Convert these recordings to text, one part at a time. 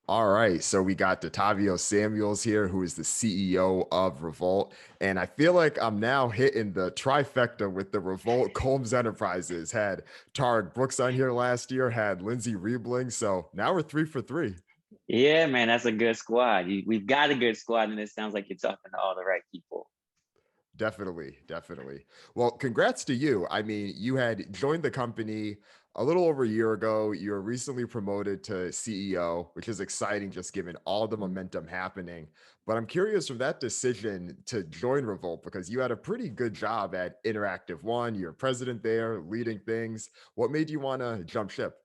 All right, so we got Detavio Samuels here, who is the CEO of Revolt, and I feel like I'm now hitting the trifecta with the Revolt Combs Enterprises. Had Tarek Brooks on here last year, had Lindsay Riebling, so now we're three for three. Yeah, man, that's a good squad. We've got a good squad, and it sounds like you're talking to all the right people. Definitely, definitely. Well, congrats to you. I mean, you had joined the company a little over a year ago. You were recently promoted to CEO, which is exciting just given all the momentum happening. But I'm curious from that decision to join Revolt because you had a pretty good job at Interactive One. You're president there, leading things. What made you want to jump ship?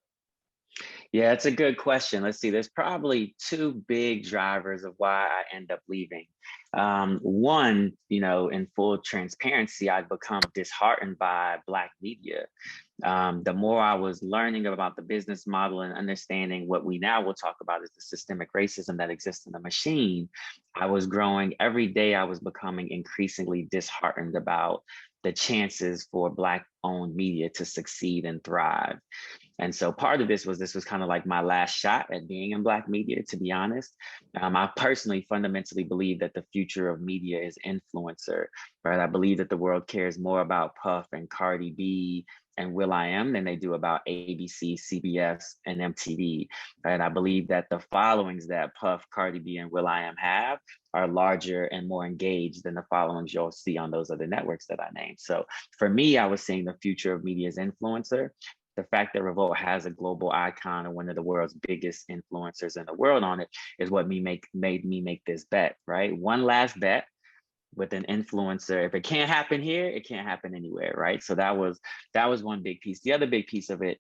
Yeah, it's a good question. Let's see. There's probably two big drivers of why I end up leaving. One, in full transparency, I'd become disheartened by Black media. The more I was learning about the business model and understanding what we now will talk about is the systemic racism that exists in the machine, I was growing every day. I was becoming increasingly disheartened about the chances for Black owned media to succeed and thrive. And so part of this was kind of like my last shot at being in Black media, to be honest. I personally fundamentally believe that the future of media is influencer, right? I believe that the world cares more about Puff and Cardi B and Will.i.am than they do about ABC, CBS, and MTV, right? I believe that the followings that Puff, Cardi B, and Will.i.am have are larger and more engaged than the followings you'll see on those other networks that I named. So for me, I was seeing the future of media as influencer. The fact that Revolt has a global icon and one of the world's biggest influencers in the world on it is what made me make this bet, right? One last bet with an influencer. If it can't happen here, it can't happen anywhere, right? So that was one big piece. The other big piece of it,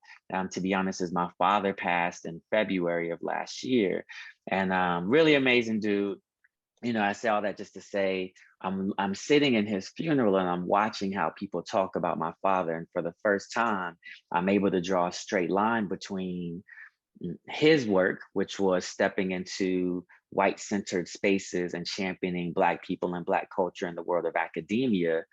to be honest, is my father passed in February of last year, and really amazing dude. I say all that just to say I'm sitting in his funeral and I'm watching how people talk about my father. And for the first time, I'm able to draw a straight line between his work, which was stepping into white centered spaces and championing Black people and Black culture in the world of academia.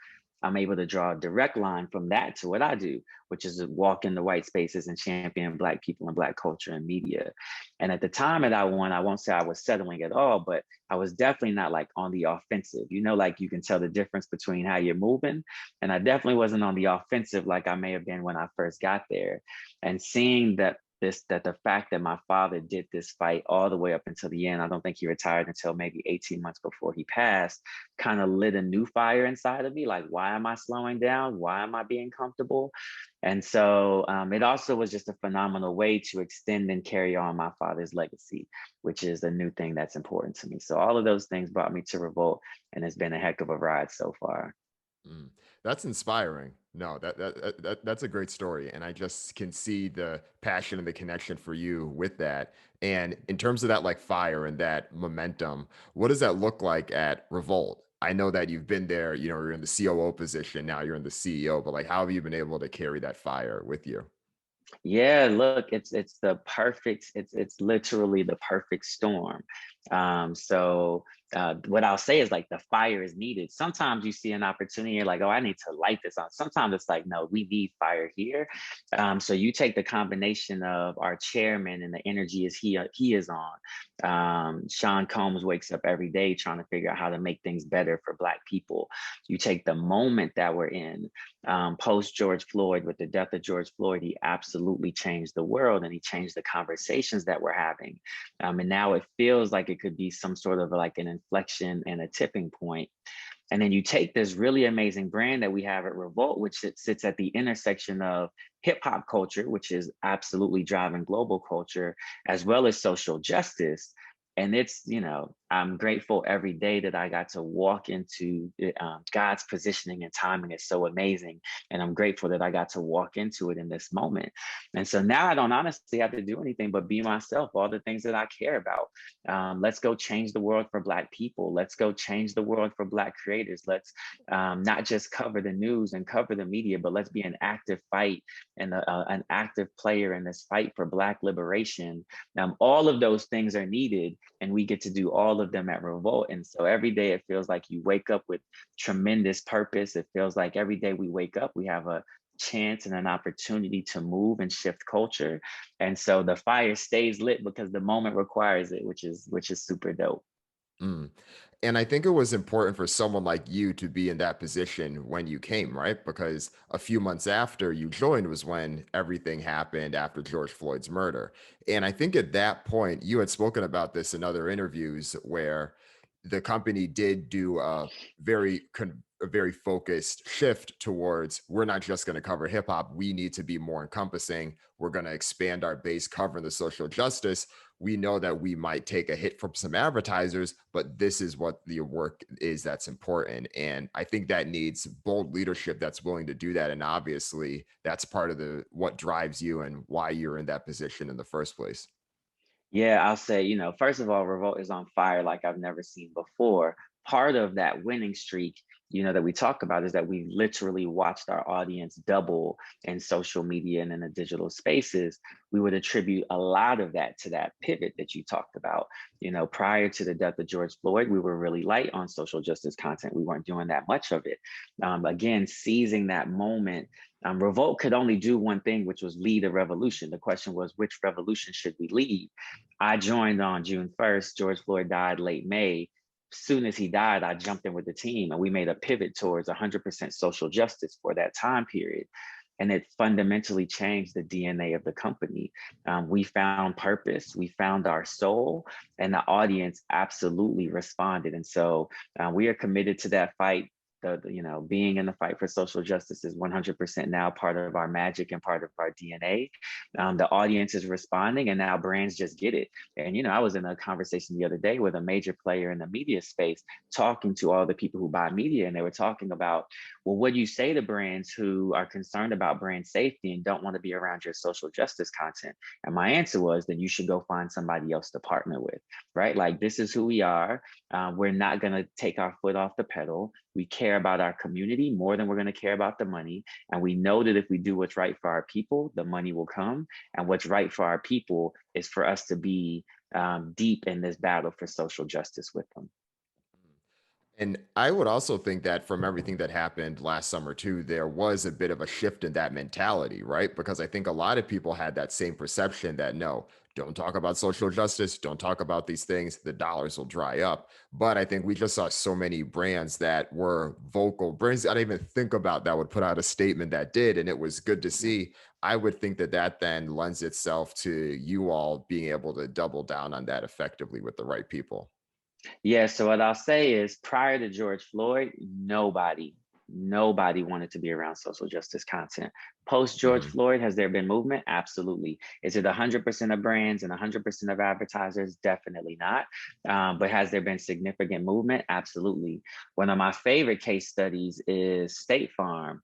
I'm able to draw a direct line from that to what I do, which is to walk in the white spaces and champion Black people and Black culture and media. And at the time that I won, I won't say I was settling at all, but I was definitely not like on the offensive. Like you can tell the difference between how you're moving. And I definitely wasn't on the offensive like I may have been when I first got there. And seeing that the fact that my father did this fight all the way up until the end, I don't think he retired until maybe 18 months before he passed, kind of lit a new fire inside of me. Like, why am I slowing down? Why am I being comfortable? And so it also was just a phenomenal way to extend and carry on my father's legacy, which is a new thing that's important to me. So all of those things brought me to Revolt, and it's been a heck of a ride so far. Mm, that's inspiring. No, that's a great story, and I just can see the passion and the connection for you with that. And in terms of that, like fire and that momentum, what does that look like at Revolt? I know that you've been there. You're in the COO position now. You're in the CEO, but like, how have you been able to carry that fire with you? Yeah, look, it's literally the perfect storm. So what I'll say is like the fire is needed. Sometimes you see an opportunity, you're like, oh, I need to light this on. Sometimes it's like, no, we need fire here. So you take the combination of our chairman and the energy he is on. Sean Combs wakes up every day trying to figure out how to make things better for Black people. You take the moment that we're in, post George Floyd, with the death of George Floyd, he absolutely changed the world and he changed the conversations that we're having. And now it feels like it could be some sort of like an inflection and a tipping point. And then you take this really amazing brand that we have at Revolt, which sits at the intersection of hip hop culture, which is absolutely driving global culture, as well as social justice. And I'm grateful every day that I got to walk into God's positioning and timing is so amazing. And I'm grateful that I got to walk into it in this moment. And so now I don't honestly have to do anything but be myself, all the things that I care about. Let's go change the world for Black people. Let's go change the world for Black creators. Let's not just cover the news and cover the media, but let's be an active fight and an active player in this fight for Black liberation. All of those things are needed, and we get to do all of them at Revolt. And so every day it feels like you wake up with tremendous purpose. It feels like every day we wake up, we have a chance and an opportunity to move and shift culture. And so the fire stays lit because the moment requires it, which is super dope. Mm. And I think it was important for someone like you to be in that position when you came, right? Because a few months after you joined was when everything happened after George Floyd's murder. And I think at that point, you had spoken about this in other interviews where the company did do a very focused shift towards we're not just going to cover hip hop, we need to be more encompassing. We're going to expand our base covering the social justice. We know that we might take a hit from some advertisers, but this is what the work is that's important. And I think that needs bold leadership that's willing to do that. And obviously, that's part of the what drives you and why you're in that position in the first place. Yeah, I'll say, first of all, Revolt is on fire like I've never seen before. Part of that winning streak, that we talk about is that we literally watched our audience double in social media and in the digital spaces. We would attribute a lot of that to that pivot that you talked about. Prior to the death of George Floyd, we were really light on social justice content. We weren't doing that much of it. Again, seizing that moment. Revolt could only do one thing, which was lead a revolution. The question was, which revolution should we lead? I joined on June 1st. George Floyd died late May. Soon as he died, I jumped in with the team and we made a pivot towards 100% social justice for that time period. And it fundamentally changed the DNA of the company. We found purpose, we found our soul, and the audience absolutely responded. And so we are committed to that fight. Being in the fight for social justice is 100% now part of our magic and part of our DNA. The audience is responding, and now brands just get it. And I was in a conversation the other day with a major player in the media space, talking to all the people who buy media, and they were talking about, well, what do you say to brands who are concerned about brand safety and don't want to be around your social justice content? And my answer was, then you should go find somebody else to partner with, right? Like, this is who we are. We're not going to take our foot off the pedal. We care about our community more than we're going to care about the money. And we know that if we do what's right for our people, the money will come. And what's right for our people is for us to be deep in this battle for social justice with them. And I would also think that from everything that happened last summer, too, there was a bit of a shift in that mentality, right? Because I think a lot of people had that same perception that no, don't talk about social justice, don't talk about these things, the dollars will dry up. But I think we just saw so many brands that were vocal, brands I didn't even think about that would put out a statement that did. And it was good to see. I would think that that then lends itself to you all being able to double down on that effectively with the right people. Yeah, so what I'll say is prior to George Floyd, nobody wanted to be around social justice content. Post George Mhm. Floyd, has there been movement? Absolutely. Is it 100% of brands and 100% of advertisers? Definitely not. But has there been significant movement? Absolutely. One of my favorite case studies is State Farm.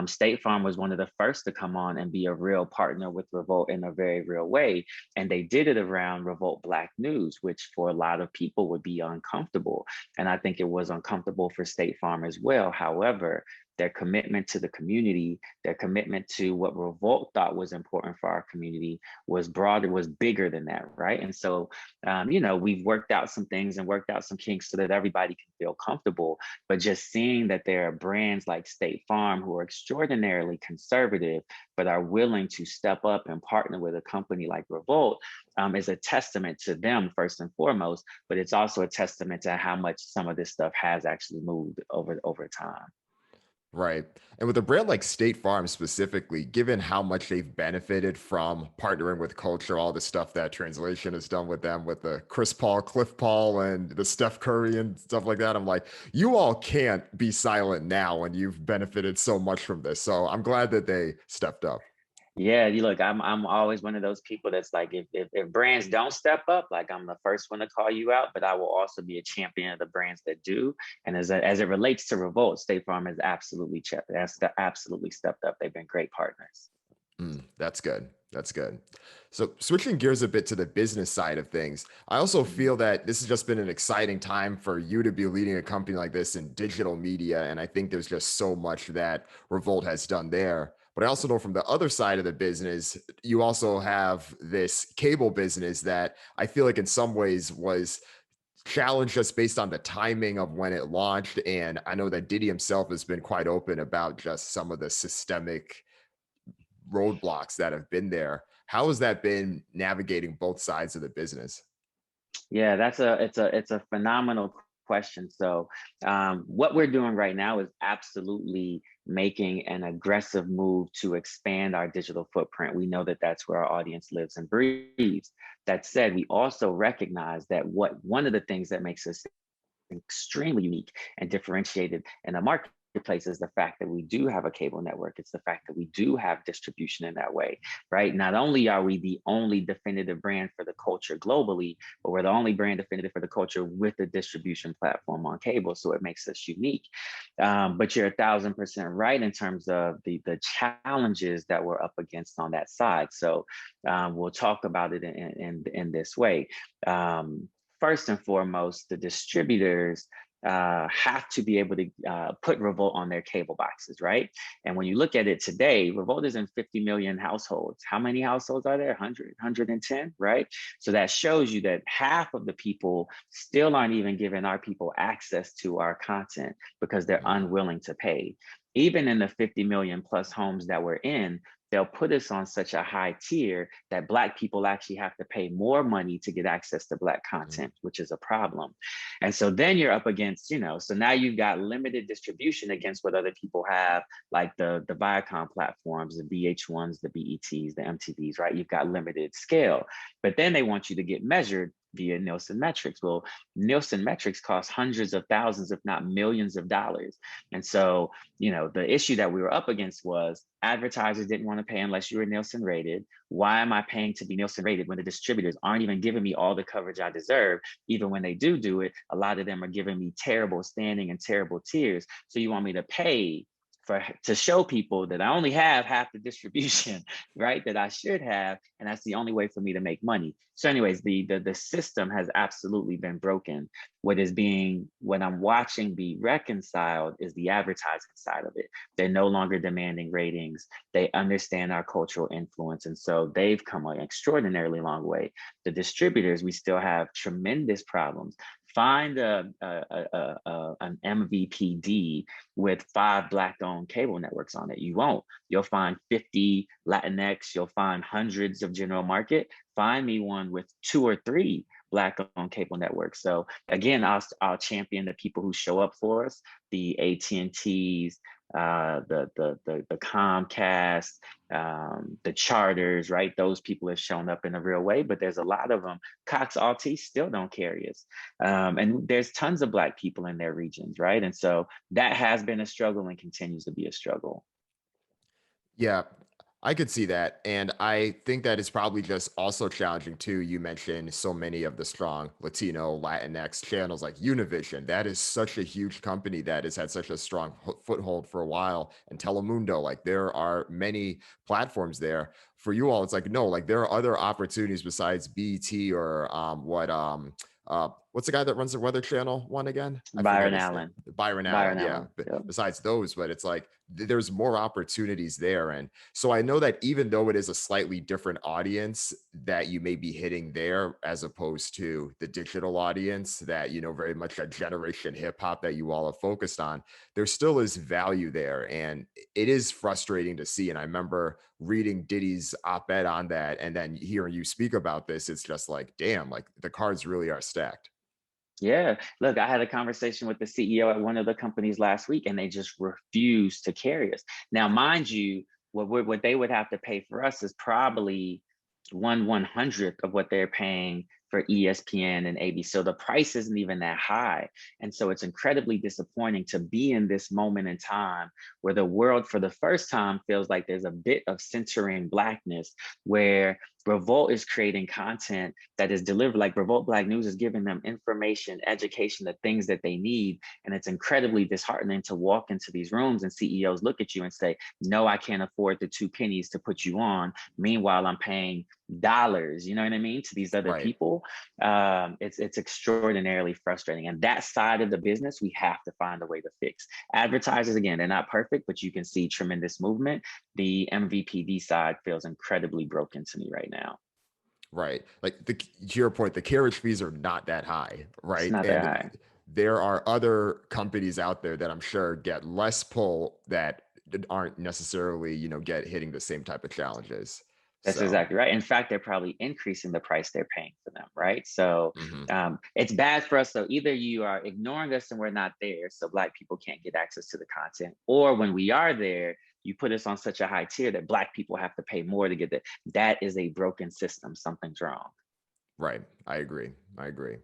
State Farm was one of the first to come on and be a real partner with Revolt in a very real way. And they did it around Revolt Black News, which for a lot of people would be uncomfortable. And I think it was uncomfortable for State Farm as well. However, their commitment to the community, their commitment to what Revolt thought was important for our community was broader, was bigger than that, right? And so, we've worked out some things and worked out some kinks so that everybody can feel comfortable. But just seeing that there are brands like State Farm who are extraordinarily conservative, but are willing to step up and partner with a company like Revolt is a testament to them first and foremost. But it's also a testament to how much some of this stuff has actually moved over time. Right. And with a brand like State Farm specifically, given how much they've benefited from partnering with culture, all the stuff that translation has done with them, with the Chris Paul, Cliff Paul, and the Steph Curry and stuff like that, I'm like, you all can't be silent now when you've benefited so much from this. So I'm glad that they stepped up. Yeah, you look, I'm always one of those people that's like, if brands don't step up, like, I'm the first one to call you out, but I will also be a champion of the brands that do. And as it relates to Revolt, State Farm has absolutely stepped up. They've been great partners. That's good. That's good. So, switching gears a bit to the business side of things, I also Mhm. feel that this has just been an exciting time for you to be leading a company like this in digital media. And I think there's just so much that Revolt has done there. But I also know from the other side of the business, you also have this cable business that I feel like in some ways was challenged just based on the timing of when it launched. And I know that Diddy himself has been quite open about just some of the systemic roadblocks that have been there. How has that been navigating both sides of the business? Yeah, it's a phenomenal question. So, what we're doing right now is absolutely making an aggressive move to expand our digital footprint. We know that that's where our audience lives and breathes. That said, we also recognize that one of the things that makes us extremely unique and differentiated in the marketplace is the fact that we do have a cable network. It's the fact that we do have distribution in that way, right? Not only are we the only definitive brand for the culture globally, but we're the only brand definitive for the culture with a distribution platform on cable. So it makes us unique. But you're 1,000% right in terms of the challenges that we're up against on that side. So we'll talk about it in this way. First and foremost, the distributors have to be able to put Revolt on their cable boxes, right? And when you look at it today, Revolt is in 50 million households. How many households are there? 100, 110, right? So that shows you that half of the people still aren't even giving our people access to our content because they're unwilling to pay. Even in the 50 million plus homes that we're in, they'll put us on such a high tier that Black people actually have to pay more money to get access to Black Mhm. content, which is a problem. And so then you're up against, so now you've got limited distribution against what other people have, like the Viacom platforms, the VH1s, the BETs, the MTVs, right? You've got limited scale. But then they want you to get measured via Nielsen metrics. Well, Nielsen metrics cost hundreds of thousands, if not millions of dollars. And so, the issue that we were up against was advertisers didn't want to pay unless you were Nielsen rated. Why am I paying to be Nielsen rated when the distributors aren't even giving me all the coverage I deserve? Even when they do it, a lot of them are giving me terrible standing and terrible tiers. So you want me to pay to show people that I only have half the distribution, right? That I should have, and that's the only way for me to make money. So, anyways, the system has absolutely been broken. What I'm watching be reconciled is the advertising side of it. They're no longer demanding ratings. They understand our cultural influence, and so they've come an extraordinarily long way. The distributors, we still have tremendous problems. Find an MVPD with 5 Black-owned cable networks on it. You won't. You'll find 50 Latinx. You'll find hundreds of general market. Find me one with 2 or 3 Black-owned cable networks. So again, I'll champion the people who show up for us, the AT&Ts, the Comcast, the Charters, right? Those people have shown up in a real way, but there's a lot of them. Cox Altice still don't carry us. And there's tons of Black people in their regions, right? And so that has been a struggle and continues to be a struggle. Yeah, I could see that. And I think that it's probably just also challenging too. You mentioned so many of the strong Latino, Latinx channels like Univision. That is such a huge company that has had such a strong foothold for a while. And Telemundo, like there are many platforms there. For you all, it's like, no, like there are other opportunities besides BT or what's the guy that runs the Weather Channel one again? I forget Byron his name. Allen. Byron Allen. Byron Yeah. Allen. Yep. Besides those, but it's like there's more opportunities there. And so I know that even though it is a slightly different audience that you may be hitting there, as opposed to the digital audience that, very much that generation hip hop that you all have focused on, there still is value there. And it is frustrating to see. And I remember reading Diddy's op-ed on that and then hearing you speak about this. It's just like, damn, like the cards really are stacked. Yeah. Look, I had a conversation with the CEO at one of the companies last week, and they just refused to carry us. Now, mind you, what they would have to pay for us is probably 1/100th of what they're paying for ESPN and ABC. So the price isn't even that high. And so it's incredibly disappointing to be in this moment in time where the world for the first time feels like there's a bit of centering Blackness, where Revolt is creating content that is delivered, like Revolt Black News is giving them information, education, the things that they need. And it's incredibly disheartening to walk into these rooms and CEOs look at you and say, no, I can't afford the 2 pennies to put you on. Meanwhile, I'm paying dollars, you know what I mean, to these other Right. people. It's extraordinarily frustrating. And that side of the business, we have to find a way to fix. Advertisers, again, they're not perfect, but you can see tremendous movement. The MVPD side feels incredibly broken to me right now. Right. Like to your point, the carriage fees are not that high, It's right? not that And high. there are other companies out there that I'm sure get less pull that aren't necessarily, get hitting the same type of challenges. That's So, exactly right. In fact, they're probably increasing the price they're paying for them, right? So mhm. it's bad for us. So either you are ignoring us and we're not there, so Black people can't get access to the content, or when we are there, you put us on such a high tier that Black people have to pay more to get that. That is a broken system. Something's wrong. Right. I agree. I agree.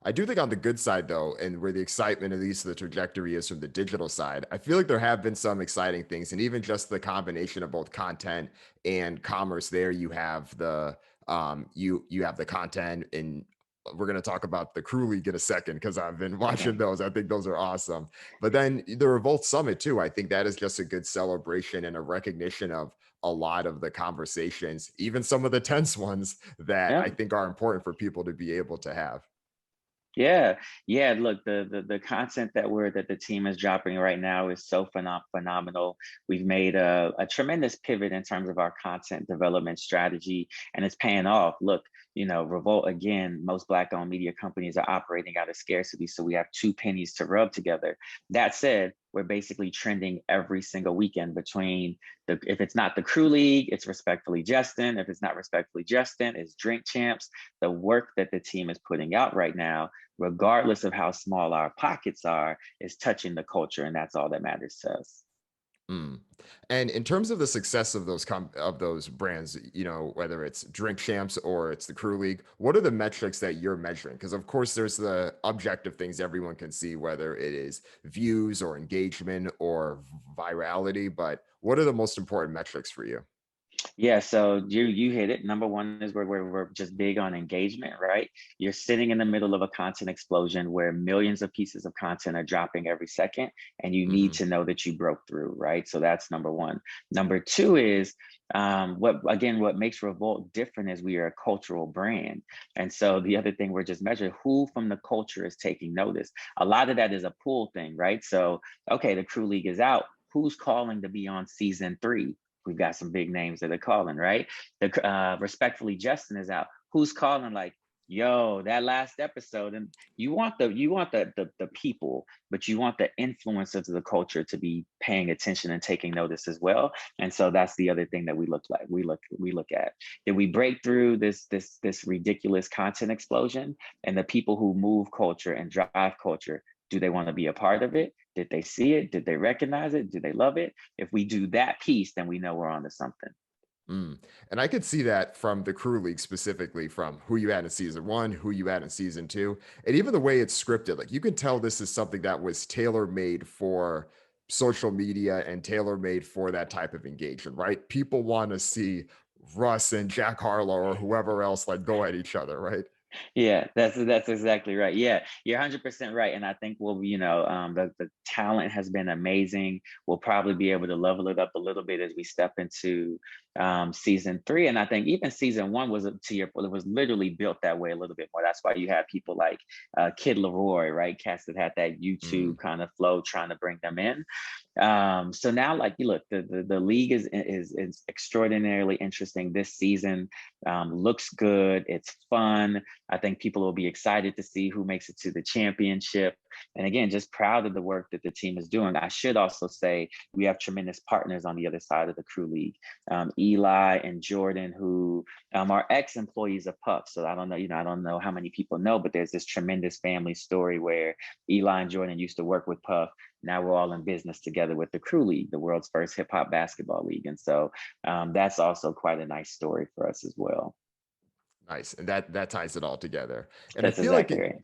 I do think on the good side, though, and where the excitement, at least the trajectory is from the digital side, I feel like there have been some exciting things, and even just the combination of both content and commerce. There, you have the you have the content, and we're going to talk about the Crew League in a second because I've been watching Okay. those. I think those are awesome. But then the Revolt Summit too. I think that is just a good celebration and a recognition of a lot of the conversations, even some of the tense ones that I Yeah. think are important for people to be able to have. Yeah, yeah. Look, the content that the team is dropping right now is so phenomenal. We've made a tremendous pivot in terms of our content development strategy, and it's paying off. Look, Revolt again. Most Black-owned media companies are operating out of scarcity, so we have two pennies to rub together. That said, we're basically trending every single weekend between the. If it's not the Crew League, it's Respectfully Justin. If it's not Respectfully Justin, it's Drink Champs. The work that the team is putting out right now, regardless of how small our pockets are, is touching the culture, and that's all that matters to us. Mm. And in terms of the success of of those brands, whether it's Drink Champs or it's the Crew League, what are the metrics that you're measuring? Because of course, there's the objective things everyone can see, whether it is views or engagement or virality. But what are the most important metrics for you? Yeah, so you hit it. Number one is we're just big on engagement, right? You're sitting in the middle of a content explosion where millions of pieces of content are dropping every second, and you need Hmm. to know that you broke through, right? So that's number one. Number two is what makes Revolt different is we are a cultural brand, and so the other thing we're just measuring who from the culture is taking notice. A lot of that is a pull thing, right? So okay, the Crew League is out. Who's calling to be on season three? We've got some big names that are calling, right? The Respectfully Justin is out. Who's calling like, yo, that last episode? And you want the people, but you want the influencers of the culture to be paying attention and taking notice as well. And so that's the other thing that we look like. We look at. Did we break through this ridiculous content explosion? And the people who move culture and drive culture, do they want to be a part of it? Did they see it? Did they recognize it? Do they love it? If we do that piece, then we know we're onto something. Mm. And I could see that from the Crew League specifically, from who you had in season one, who you had in season two, and even the way it's scripted. Like you can tell this is something that was tailor made for social media and tailor made for that type of engagement, right? People want to see Russ and Jack Harlow or whoever else like go at each other, right? Yeah, that's exactly right. Yeah, you're 100% right. And I think the talent has been amazing. We'll probably be able to level it up a little bit as we step into season three. And I think even season one was it was literally built that way a little bit more. That's why you have people like Kid Leroy, right? Cast that had that Mm. YouTube kind of flow trying to bring them in. So now, like, you look, the league is extraordinarily interesting this season. Looks good. It's fun. I think people will be excited to see who makes it to the championship. And again, just proud of the work that the team is doing. I should also say we have tremendous partners on the other side of the Crew League, Eli and Jordan, who are ex-employees of Puff. So I don't know, I don't know how many people know, but there's this tremendous family story where Eli and Jordan used to work with Puff. Now we're all in business together with the Crew League, the world's first hip hop basketball league. And so that's also quite a nice story for us as well. Nice. And that ties it all together. And That's exactly right.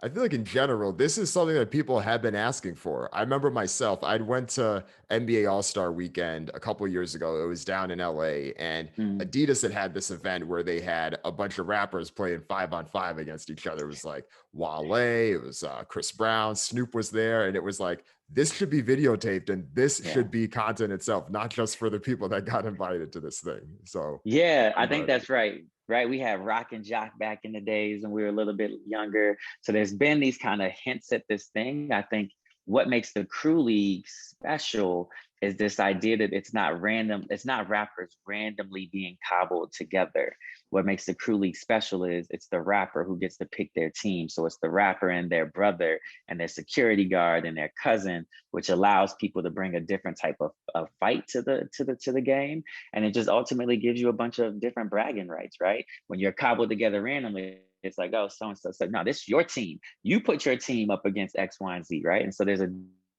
I feel like in general, this is something that people have been asking for. I remember myself, I went to NBA All-Star weekend a couple of years ago. It was down in LA, and Mm, Adidas had this event where they had a bunch of rappers playing 5-on-5 against each other. It was like Wale, it was Chris Brown, Snoop was there, and it was like this should be videotaped and this yeah. should be content itself, not just for the people that got invited to this thing. So Yeah, I I'm think ready. that's right. Right. We had Rock and Jock back in the days when we were a little bit younger. So there's been these kind of hints at this thing. I think what makes the Crew League special is this idea that it's not random, it's not rappers randomly being cobbled together. What makes the crew league special is it's the rapper who gets to pick their team. So it's the rapper and their brother and their security guard and their cousin, which allows people to bring a different type of fight to the game. And it just ultimately gives you a bunch of different bragging rights, right? When you're cobbled together randomly, it's like, oh, so and so. So no, this is your team. You put your team up against X, Y, and Z, right? And so there's a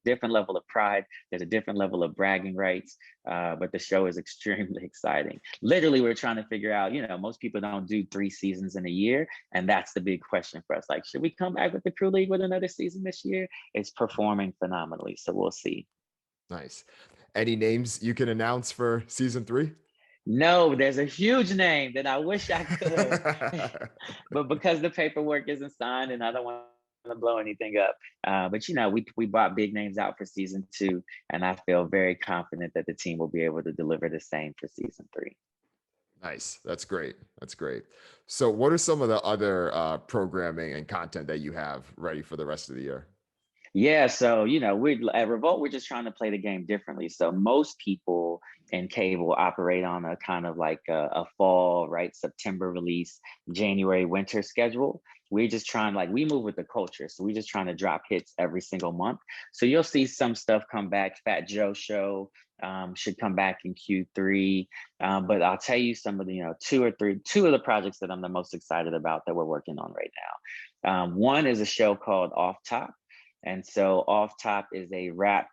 different level of pride. There's a different level of bragging rights, but the show is extremely exciting. Literally, we're trying to figure out, most people don't do 3 seasons in a year. And that's the big question for us. Like, should we come back with the Crew League with another season this year? It's performing phenomenally. So we'll see. Nice. Any names you can announce for season 3? No, there's a huge name that I wish I could, but because the paperwork isn't signed and I don't want to blow anything up. But we brought big names out for season 2, and I feel very confident that the team will be able to deliver the same for season 3. Nice. That's great. That's great. So, what are some of the other programming and content that you have ready for the rest of the year? Yeah, so we're at Revolt, we're just trying to play the game differently. So most people in cable operate on a kind of like a fall, right? September release, January winter schedule. We're just trying, like, we move with the culture. So we're just trying to drop hits every single month. So you'll see some stuff come back. Fat Joe show should come back in Q3. But I'll tell you some of the, two of the projects that I'm the most excited about that we're working on right now. One is a show called Off Top. And so Off Top is a rap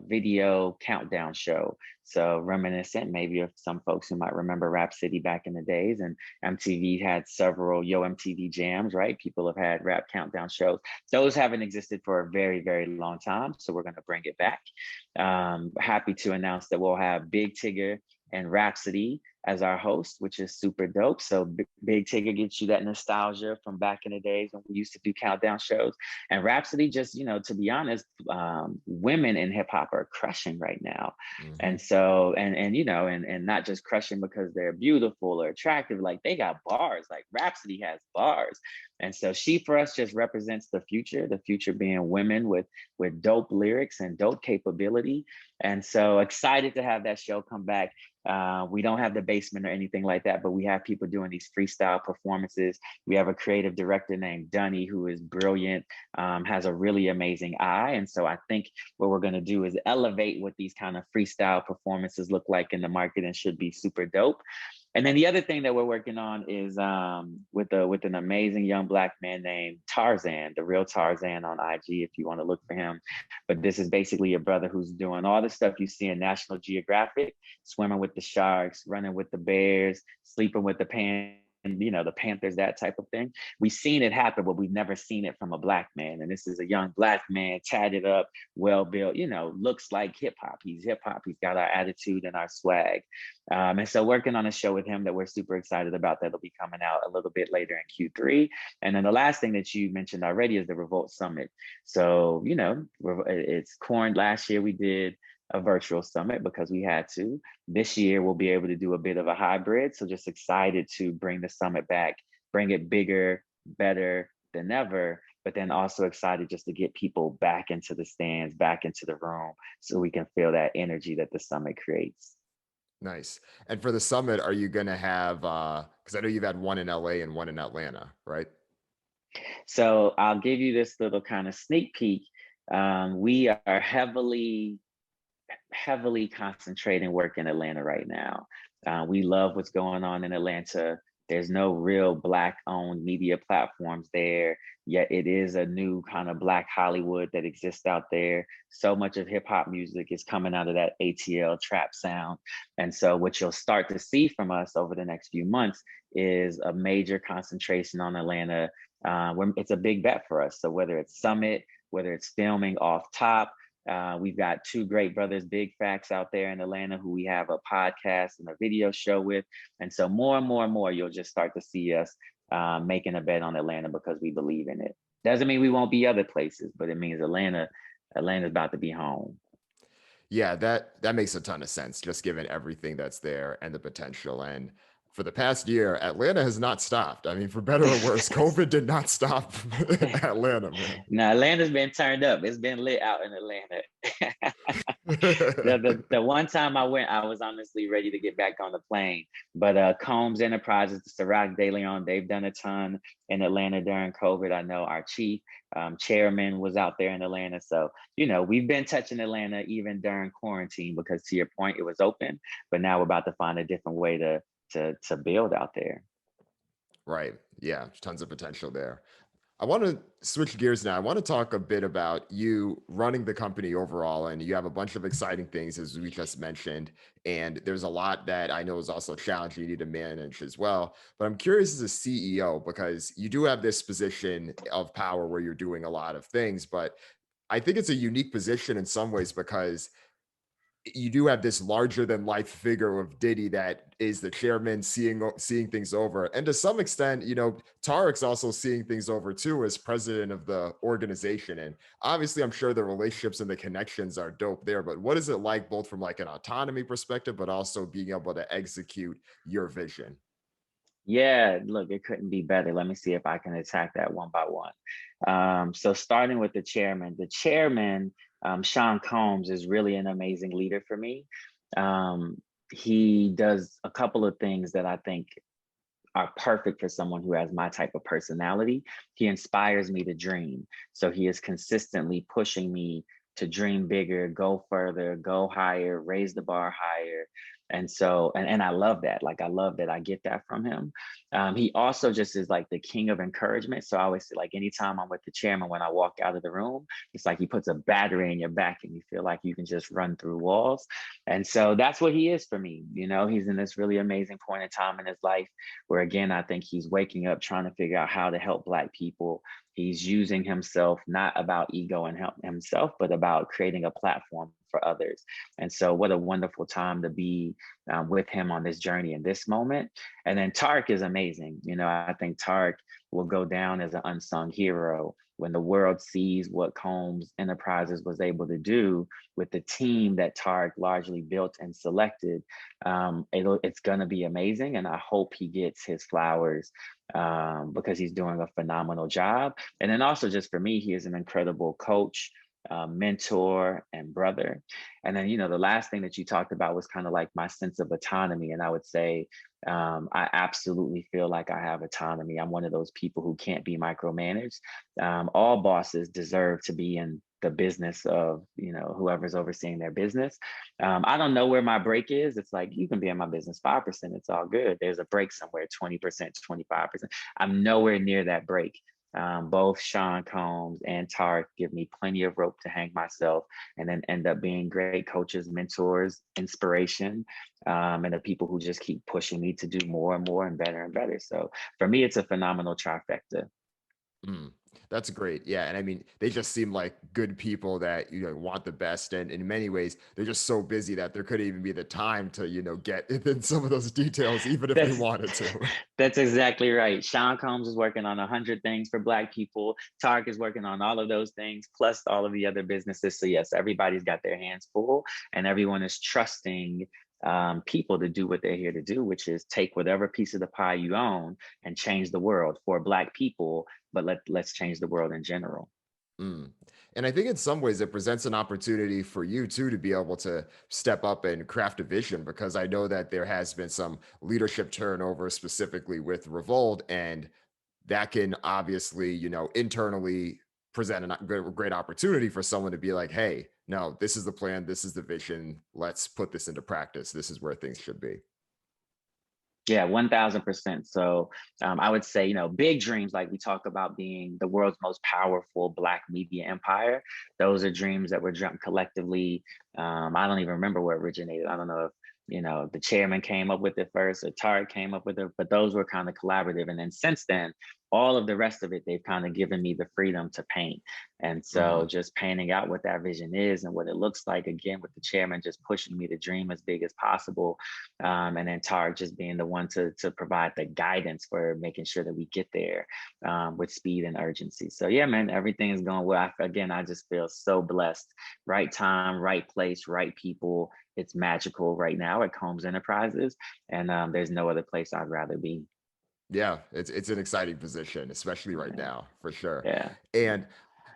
video countdown show. So reminiscent maybe of some folks who might remember Rap City back in the days. And MTV had several Yo MTV jams, right? People have had rap countdown shows. Those haven't existed for a very, very long time. So we're going to bring it back. Happy to announce that we'll have Big Tigger and Rhapsody as our host, which is super dope. So Big Tigger gets you that nostalgia from back in the days when we used to do countdown shows. And Rhapsody, just, to be honest, women in hip hop are crushing right now. Mm-hmm. And so, and not just crushing because they're beautiful or attractive, like they got bars, like Rhapsody has bars. And so she, for us, just represents the future being women with dope lyrics and dope capability. And so excited to have that show come back. We don't have the basement or anything like that, but we have people doing these freestyle performances. We have a creative director named Dunny who is brilliant, has a really amazing eye. And so I think what we're going to do is elevate what these kind of freestyle performances look like in the market, and should be super dope. And then the other thing that we're working on is with an amazing young Black man named Tarzan, the real Tarzan on IG, if you want to look for him. But this is basically a brother who's doing all the stuff you see in National Geographic, swimming with the sharks, running with the bears, sleeping with the the Panthers, that type of thing. We've seen it happen, but we've never seen it from a Black man. And this is a young Black man, tatted up, well built, looks like hip hop. He's hip hop. He's got our attitude and our swag. And so working on a show with him that we're super excited about, that'll be coming out a little bit later in Q3. And then the last thing that you mentioned already is the Revolt Summit. So, it's corn. Last year we did a virtual summit because we had to. This year we'll be able to do a bit of a hybrid. So just excited to bring the summit back, bring it bigger, better than ever, but then also excited just to get people back into the stands, back into the room, so we can feel that energy that the summit creates. Nice. And for the summit, are you going to have, because I know you've had one in LA and one in Atlanta, right? So I'll give you this little kind of sneak peek. We are heavily concentrating work in Atlanta right now. We love what's going on in Atlanta. There's no real Black owned media platforms there, yet it is a new kind of Black Hollywood that exists out there. So much of hip hop music is coming out of that ATL trap sound. And so what you'll start to see from us over the next few months is a major concentration on Atlanta. It's a big bet for us. So whether it's Summit, whether it's filming Off Top, we've got 2 great brothers, Big Facts, out there in Atlanta, who we have a podcast and a video show with. And so more and more and more, you'll just start to see us making a bet on Atlanta because we believe in it. Doesn't mean we won't be other places, but it means Atlanta's about to be home. Yeah, that makes a ton of sense, just given everything that's there and the potential. And for the past year, Atlanta has not stopped. I mean, for better or worse, COVID did not stop Atlanta, man. Now Atlanta's been turned up. It's been lit out in Atlanta. The one time I went, I was honestly ready to get back on the plane. But Combs Enterprises, Ciroc De Leon, they've done a ton in Atlanta during COVID. I know our chief chairman was out there in Atlanta. So, we've been touching Atlanta even during quarantine because to your point, it was open, but now we're about to find a different way to build out there. Right. Yeah, tons of potential there. I want to switch gears now. I want to talk a bit about you running the company overall, and you have a bunch of exciting things, as we just mentioned. And there's a lot that I know is also challenging you need to manage as well. But I'm curious as a CEO, because you do have this position of power where you're doing a lot of things, but I think it's a unique position in some ways because you do have this larger than life figure of Diddy that is the chairman seeing things over. And to some extent, Tarek's also seeing things over too as president of the organization. And obviously I'm sure the relationships and the connections are dope there. But what is it like both from like an autonomy perspective, but also being able to execute your vision? Yeah, look, it couldn't be better. Let me see if I can attack that one by one. So starting with the chairman, Sean Combs is really an amazing leader for me. Um, he does a couple of things that I think are perfect for someone who has my type of personality. He inspires me to dream. So he is consistently pushing me to dream bigger, go further, go higher, raise the bar higher. And so, and I love that. Like, I love that I get that from him. He also just is like the king of encouragement. So I always say, like, anytime I'm with the chairman, when I walk out of the room, it's like he puts a battery in your back and you feel like you can just run through walls. And so that's what he is for me. He's in this really amazing point in time in his life where, again, I think he's waking up trying to figure out how to help Black people. He's using himself, not about ego and help himself, but about creating a platform for others. And so what a wonderful time to be with him on this journey in this moment. And then Tarek is amazing. I think Tarek will go down as an unsung hero when the world sees what Combs Enterprises was able to do with the team that Tarek largely built and selected. It's going to be amazing. And I hope he gets his flowers because he's doing a phenomenal job. And then also just for me, he is an incredible coach, mentor, and brother. And then, the last thing that you talked about was kind of like my sense of autonomy. And I would say, I absolutely feel like I have autonomy. I'm one of those people who can't be micromanaged. All bosses deserve to be in the business of, whoever's overseeing their business. I don't know where my break is. It's like, you can be in my business 5%. It's all good. There's a break somewhere, 20%, 25%. I'm nowhere near that break. Both Sean Combs and Tarek give me plenty of rope to hang myself and then end up being great coaches, mentors, inspiration, and the people who just keep pushing me to do more and more and better and better. So for me, it's a phenomenal trifecta. Mm, that's great. Yeah. And I mean, they just seem like good people that, want the best. And in many ways, they're just so busy that there couldn't even be the time to, get in some of those details, even if they That's wanted to. that's exactly right. Sean Combs is working on 100 things for Black people. Tarek is working on all of those things, plus all of the other businesses. So yes, everybody's got their hands full, and everyone is trusting people to do what they're here to do, which is take whatever piece of the pie you own and change the world for Black people. But let's change the world in general. Mm. And I think in some ways it presents an opportunity for you too to be able to step up and craft a vision because I know that there has been some leadership turnover specifically with Revolt, and that can obviously, internally present a great opportunity for someone to be like, hey, no, this is the plan, this is the vision, let's put this into practice. This is where things should be. Yeah, 1000%. So I would say, big dreams, like we talk about being the world's most powerful Black media empire. Those are dreams that were dreamt collectively. I don't even remember where it originated. I don't know if, the chairman came up with it first or Tarek came up with it, but those were kind of collaborative. And then since then, all of the rest of it, they've kind of given me the freedom to paint. And so Mhm. just painting out what that vision is and what it looks like, again, with the chairman just pushing me to dream as big as possible, and then Tarek just being the one to provide the guidance for making sure that we get there with speed and urgency. So yeah, man, everything is going well. Again, I just feel so blessed. Right time, right place, right people. it's magical right now at Combs Enterprises, and there's no other place I'd rather be. Yeah, it's an exciting position, especially right Yeah, now, for sure. yeah. And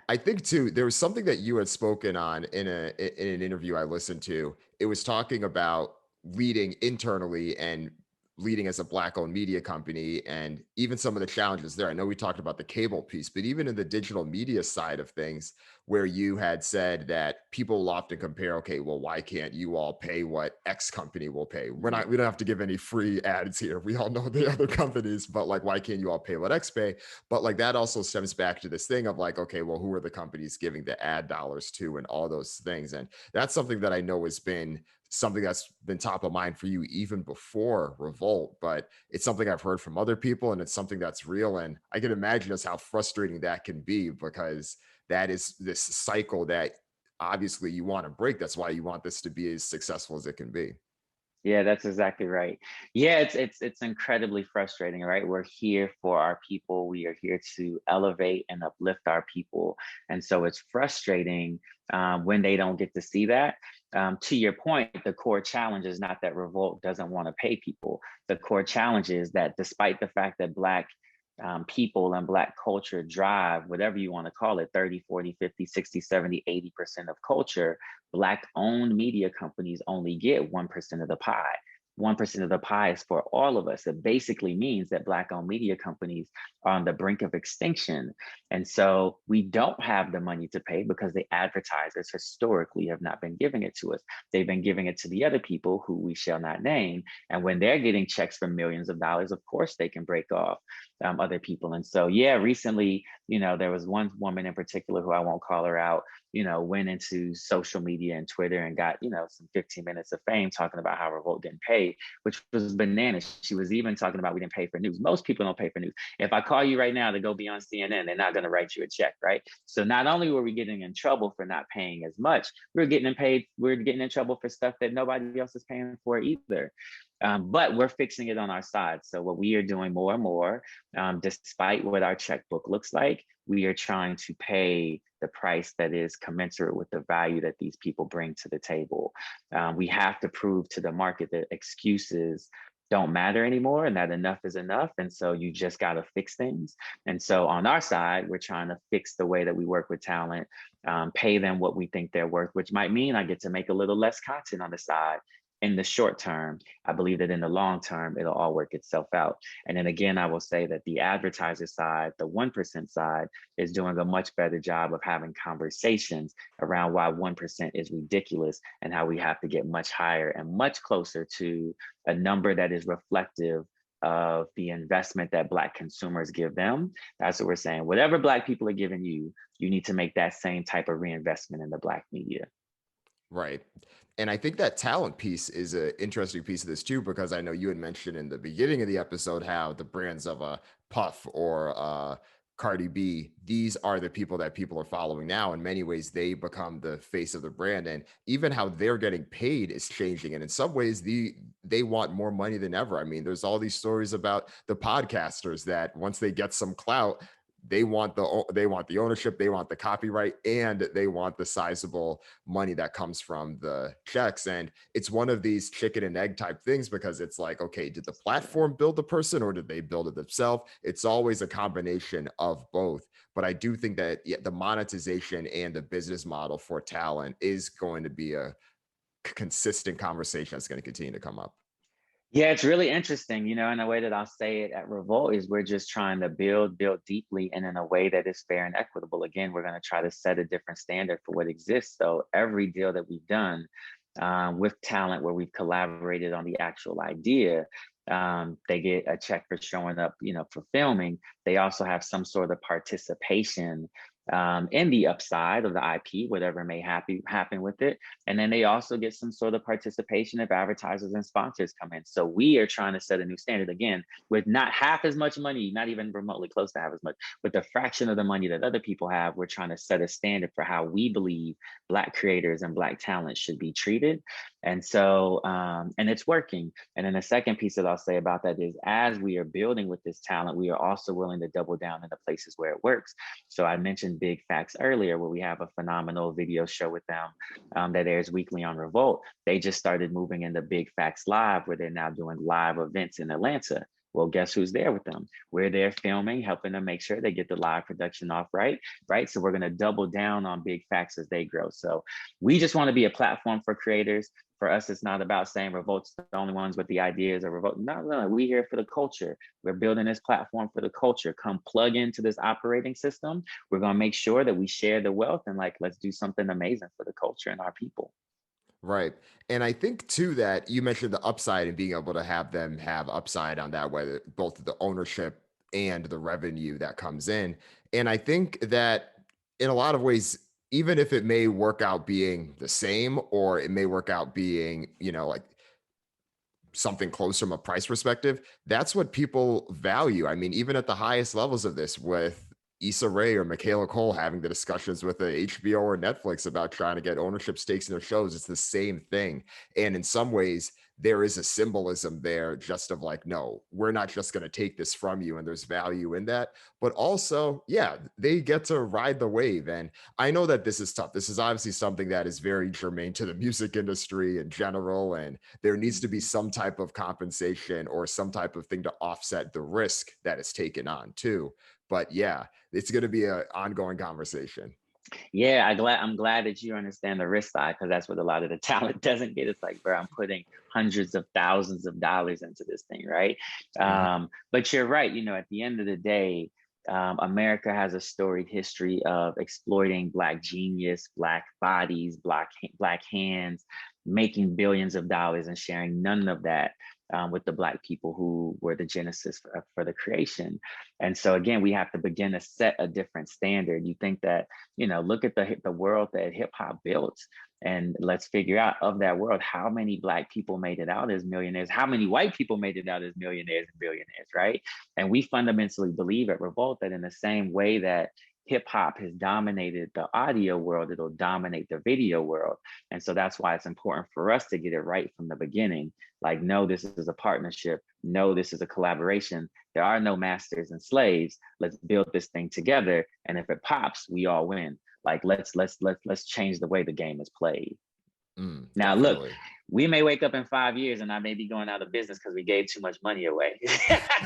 I think too, there was something that you had spoken on in an interview I listened to. It was talking about leading internally and leading as a black-owned media company, and even some of the challenges there. I know we talked about the cable piece, but even in the digital media side of things, where you had said that people will often compare, okay, well, why can't you all pay what X company will pay? We don't have to give any free ads here. We all know the other companies, but like, why can't you all pay what X pay? But like that also stems back to this thing of like, okay, well, who are the companies giving the ad dollars to and all those things? And that's something that I know has been something that's been top of mind for you even before Revolt, but it's something I've heard from other people and it's something that's real. And I can imagine just how frustrating that can be because that is this cycle that obviously you want to break. That's why you want this to be as successful as it can be. Yeah, that's exactly right. Yeah, it's incredibly frustrating, right? We're here for our people. We are here to elevate and uplift our people, and so it's frustrating when they don't get to see that. To your point, the core challenge is not that Revolt doesn't want to pay people. The core challenge is that despite the fact that Black people and Black culture drive, whatever you want to call it, 30, 40, 50, 60, 70, 80% of culture, Black owned media companies only get 1% of the pie. 1% of the pie is for all of us. It basically means that Black owned media companies are on the brink of extinction. And so we don't have the money to pay because the advertisers historically have not been giving it to us. They've been giving it to the other people who we shall not name. And when they're getting checks for millions of dollars, of course they can break off other people. And so, yeah, recently, there was one woman in particular who I won't call her out, went into social media and Twitter and got, some 15 minutes of fame talking about how Revolt didn't pay, which was bananas. She was even talking about we didn't pay for news. Most people don't pay for news. If I call you right now to go be on CNN, they're not going to write you a check, right? So not only were we getting in trouble for not paying as much, we're getting in trouble for stuff that nobody else is paying for either. But we're fixing it on our side. So what we are doing more and more, despite what our checkbook looks like, we are trying to pay the price that is commensurate with the value that these people bring to the table. We have to prove to the market that excuses don't matter anymore and that enough is enough. And so you just got to fix things. And so on our side, we're trying to fix the way that we work with talent, pay them what we think they're worth, which might mean I get to make a little less content on the side in the short term. I believe that in the long term, it'll all work itself out. And then again, I will say that the advertiser side, the 1% side, is doing a much better job of having conversations around why 1% is ridiculous and how we have to get much higher and much closer to a number that is reflective of the investment that Black consumers give them. That's what we're saying. Whatever Black people are giving you, you need to make that same type of reinvestment in the Black media. Right. And I think that talent piece is an interesting piece of this too, because I know you had mentioned in the beginning of the episode how the brands of a Puff or Cardi B, these are the people that people are following now. In many ways, they become the face of the brand, and even how they're getting paid is changing. And in some ways, they want more money than ever. I mean, there's all these stories about the podcasters that once they get some clout, they want the ownership, they want the copyright, and they want the sizable money that comes from the checks. And it's one of these chicken and egg type things because it's like, okay, did the platform build the person or did they build it themselves? It's always a combination of both. But I do think that the monetization and the business model for talent is going to be a consistent conversation that's going to continue to come up. Yeah, it's really interesting, and the way that I'll say it at Revolt is we're just trying to build deeply and in a way that is fair and equitable. Again, we're going to try to set a different standard for what exists. So every deal that we've done with talent where we've collaborated on the actual idea, they get a check for showing up, for filming. They also have some sort of participation in the upside of the IP, whatever may happen with it. And then they also get some sort of participation if advertisers and sponsors come in. So we are trying to set a new standard again with not half as much money, not even remotely close to half as much, with the fraction of the money that other people have. We're trying to set a standard for how we believe Black creators and Black talent should be treated. And so, and it's working. And then the second piece that I'll say about that is, as we are building with this talent, we are also willing to double down in the places where it works. So I mentioned Big Facts earlier, where we have a phenomenal video show with them that airs weekly on Revolt. They just started moving into Big Facts Live, where they're now doing live events in Atlanta. Well, guess who's there with them? We're there filming, helping them make sure they get the live production off right. So we're going to double down on Big Facts as they grow. So we just want to be a platform for creators. For us, it's not about saying Revolt's the only ones with the ideas of Revolt. No, we here for the culture. We're building this platform for the culture. Come plug into this operating system. We're going to make sure that we share the wealth, and like, let's do something amazing for the culture and our people. Right. And I think too that you mentioned the upside and being able to have them have upside on that, whether both the ownership and the revenue that comes in. And I think that in a lot of ways, even if it may work out being the same, or it may work out being, like something close from a price perspective, that's what people value. I mean, even at the highest levels of this, with Issa Rae or Michaela Cole having the discussions with the HBO or Netflix about trying to get ownership stakes in their shows, it's the same thing. And in some ways, there is a symbolism there, just of like, no, we're not just going to take this from you. And there's value in that. But also, yeah, they get to ride the wave. And I know that this is tough. This is obviously something that is very germane to the music industry in general. And there needs to be some type of compensation or some type of thing to offset the risk that it's taken on too. But yeah, it's going to be an ongoing conversation. Yeah, I'm glad that you understand the risk side, because that's what a lot of the talent doesn't get. It's like, bro, I'm putting hundreds of thousands of dollars into this thing, right? Mhm. But you're right. At the end of the day, America has a storied history of exploiting Black genius, Black bodies, Black hands, making billions of dollars and sharing none of that with the Black people who were the genesis for the creation. And so again, we have to begin to set a different standard. You think that, look at the world that hip hop built, and let's figure out, of that world, how many Black people made it out as millionaires, how many white people made it out as millionaires and billionaires, right? And we fundamentally believe at Revolt that in the same way that hip hop has dominated the audio world, it'll dominate the video world. And so that's why it's important for us to get it right from the beginning. Like, no, this is a partnership. No, this is a collaboration. There are no masters and slaves. Let's build this thing together. And if it pops, we all win. Like, let's change the way the game is played. Now, look, Definitely. we may wake up in 5 years and I may be going out of business because we gave too much money away.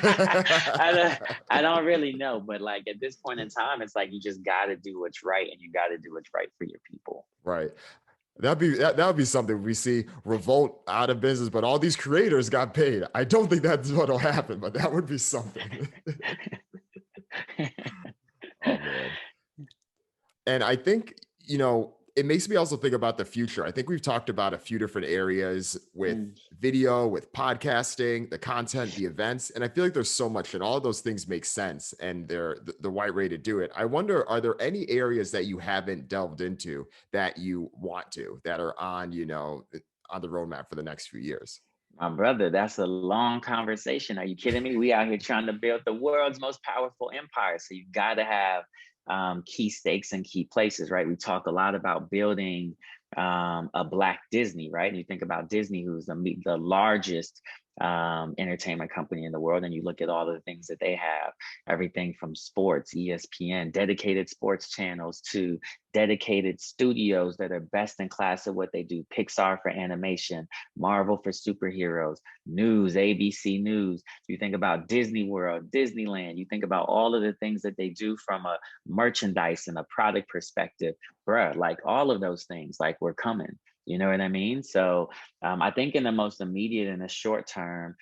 I don't really know, but like, at this point in time, it's like, you just got to do what's right, and you got to do what's right for your people. Right. That would be something we see Revolt out of business, but all these creators got paid. I don't think that's what'll happen, but that would be something. Oh man. And I think, it makes me also think about the future. I think we've talked about a few different areas with Mm. video, with podcasting, the content, the events. And I feel like there's so much, and all of those things make sense, and they're the right way to do it. I wonder, are there any areas that you haven't delved into that you want to, that are on, on the roadmap for the next few years? My brother, that's a long conversation. Are you kidding me? We out here trying to build the world's most powerful empire. So you got to have key stakes and key places, right? We talk a lot about building a Black Disney, right? And you think about Disney, who's the largest entertainment company in the world, and you look at all of the things that they have, everything from sports, ESPN, dedicated sports channels, to dedicated studios that are best in class at what they do, Pixar for animation, Marvel for superheroes, news, ABC News. You think about Disney World, Disneyland, you think about all of the things that they do from a merchandise and a product perspective, bruh, like all of those things, like, we're coming. You know what I mean? So I think in the most immediate and the short term,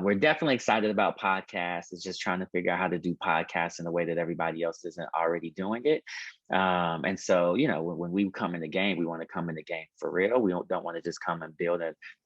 we're definitely excited about podcasts. It's just trying to figure out how to do podcasts in a way that everybody else isn't already doing it. And so, when we come in the game, we want to come in the game for real. We don't want to just come and build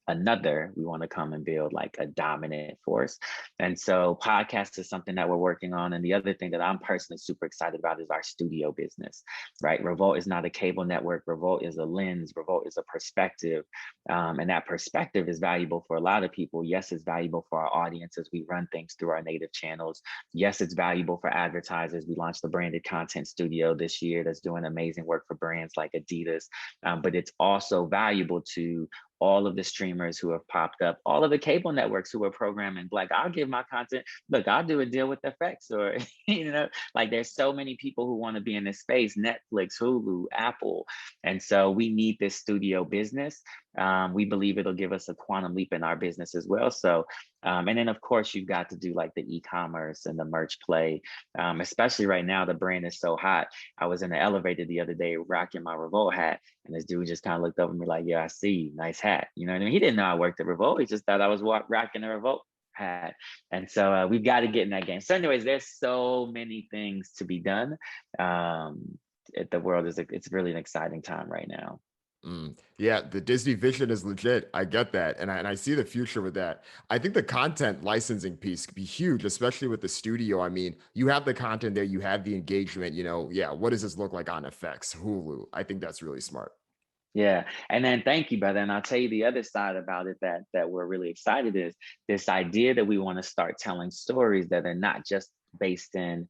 another. We want to come and build like a dominant force. And so podcast is something that we're working on. And the other thing that I'm personally super excited about is our studio business, right? Revolt is not a cable network. Revolt is a lens. Revolt is a perspective. And that perspective is valuable for a lot of people. Yes, it's valuable for our audience as we run things through our native channels. Yes, it's valuable for advertisers. We launched the branded content studio this year that's doing amazing work for brands like Adidas. But it's also valuable to all of the streamers who have popped up, all of the cable networks who are programming Black. I'll give my content. Look, I'll do a deal with FX, or like there's so many people who want to be in this space: Netflix, Hulu, Apple, and so we need this studio business. We believe it'll give us a quantum leap in our business as well. So, and then of course you've got to do like the e-commerce and the merch play, especially right now the brand is so hot. I was in the elevator the other day rocking my Revolt hat, and this dude just kind of looked over me like, "Yeah, I see, nice hat." You know what I mean? He didn't know I worked at Revolt. He just thought I was rocking a Revolt hat. And so we've got to get in that game. So, anyways, there's so many things to be done. The world is it's really an exciting time right now. Yeah, the Disney vision is legit. I get that. And I see the future with that. I think the content licensing piece could be huge, especially with the studio. I mean, you have the content there, you have the engagement, yeah, what does this look like on FX, Hulu? I think that's really smart. Yeah, and then thank you, brother. And I'll tell you the other side about it that we're really excited is this idea that we want to start telling stories that are not just based in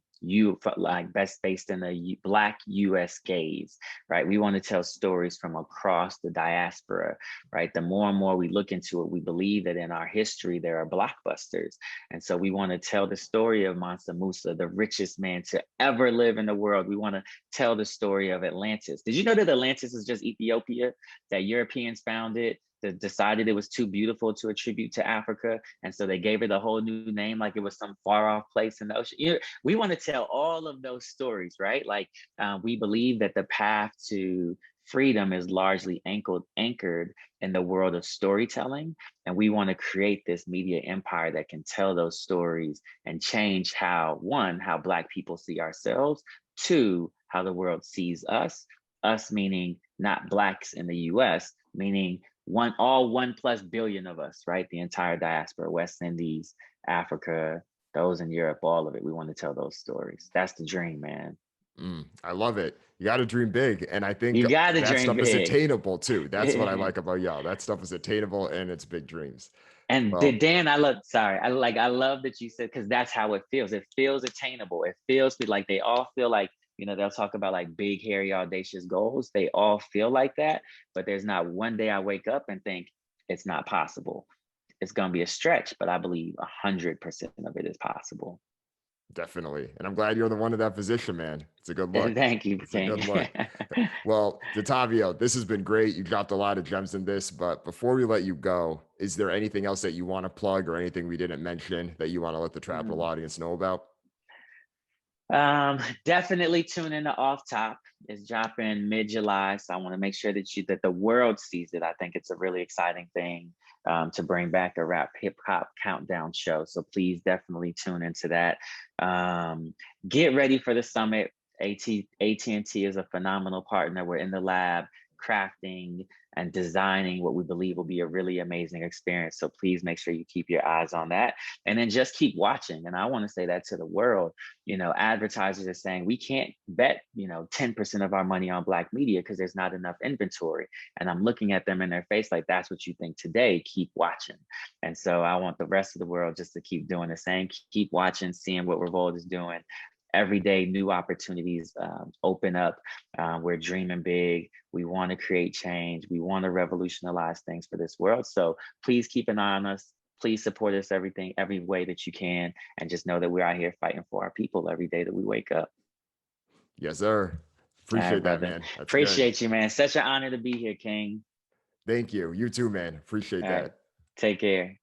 like best based in the Black US gaze, right? We want to tell stories from across the diaspora, right? The more and more we look into it, we believe that in our history there are blockbusters, and so we want to tell the story of Mansa Musa, the richest man to ever live in the world. We want to tell the story of Atlantis. Did you know that Atlantis is just Ethiopia? That Europeans found it, that decided it was too beautiful to attribute to Africa, and so they gave it a whole new name, like it was some far off place in the ocean. We want to tell all of those stories, right? Like we believe that the path to freedom is largely anchored in the world of storytelling, and we want to create this media empire that can tell those stories and change how Black people see ourselves, two, how the world sees us meaning not Blacks in the US, meaning all 1+ billion of us, right? The entire diaspora, West Indies, Africa, those in Europe, all of it. We want to tell those stories. That's the dream, man. I love it. You got to dream big. And I think You got to that dream stuff is big. attainable too. That's what I like about y'all. That stuff is attainable and it's big dreams. And Well, Dan, I love that you said, because that's how it feels. It feels attainable. It feels like they all feel like, they'll talk about like big, hairy, audacious goals. They all feel like that, but there's not one day I wake up and think it's not possible. It's going to be a stretch, but I believe 100% of it is possible. definitely. And I'm glad you're the one in that position, man. It's a good look. Thank you, It's a good King. look. Well, Detavio, this has been great. You dropped a lot of gems in this, but before we let you go, is there anything else that you want to plug or anything we didn't mention that you want to let the Trapital audience know about? Definitely tune in to Off Top. It's dropping mid-July, so I want to make sure that the world sees it. I think it's a really exciting thing to bring back a rap hip hop countdown show. So please definitely tune into that. Get ready for the summit. AT&T is a phenomenal partner. We're in the lab crafting and designing what we believe will be a really amazing experience. So please make sure you keep your eyes on that, and then just keep watching. And I want to say that to the world. Advertisers are saying we can't bet 10% of our money on Black media because there's not enough inventory. And I'm looking at them in their face like, that's what you think today, keep watching. And so I want the rest of the world just to keep doing the same, keep watching, seeing what Revolt is doing. Every day new opportunities open up. We're dreaming big. We want to create change. We want to revolutionize things for this world. So please keep an eye on us. Please support us every way that you can, and just know that we're out here fighting for our people every day that we wake up. Yes, sir. All right, Appreciate that, brother. man. That's good. Appreciate you, man. Such an honor to be here, King. Thank you. You too, man. All Appreciate right. that. Take care.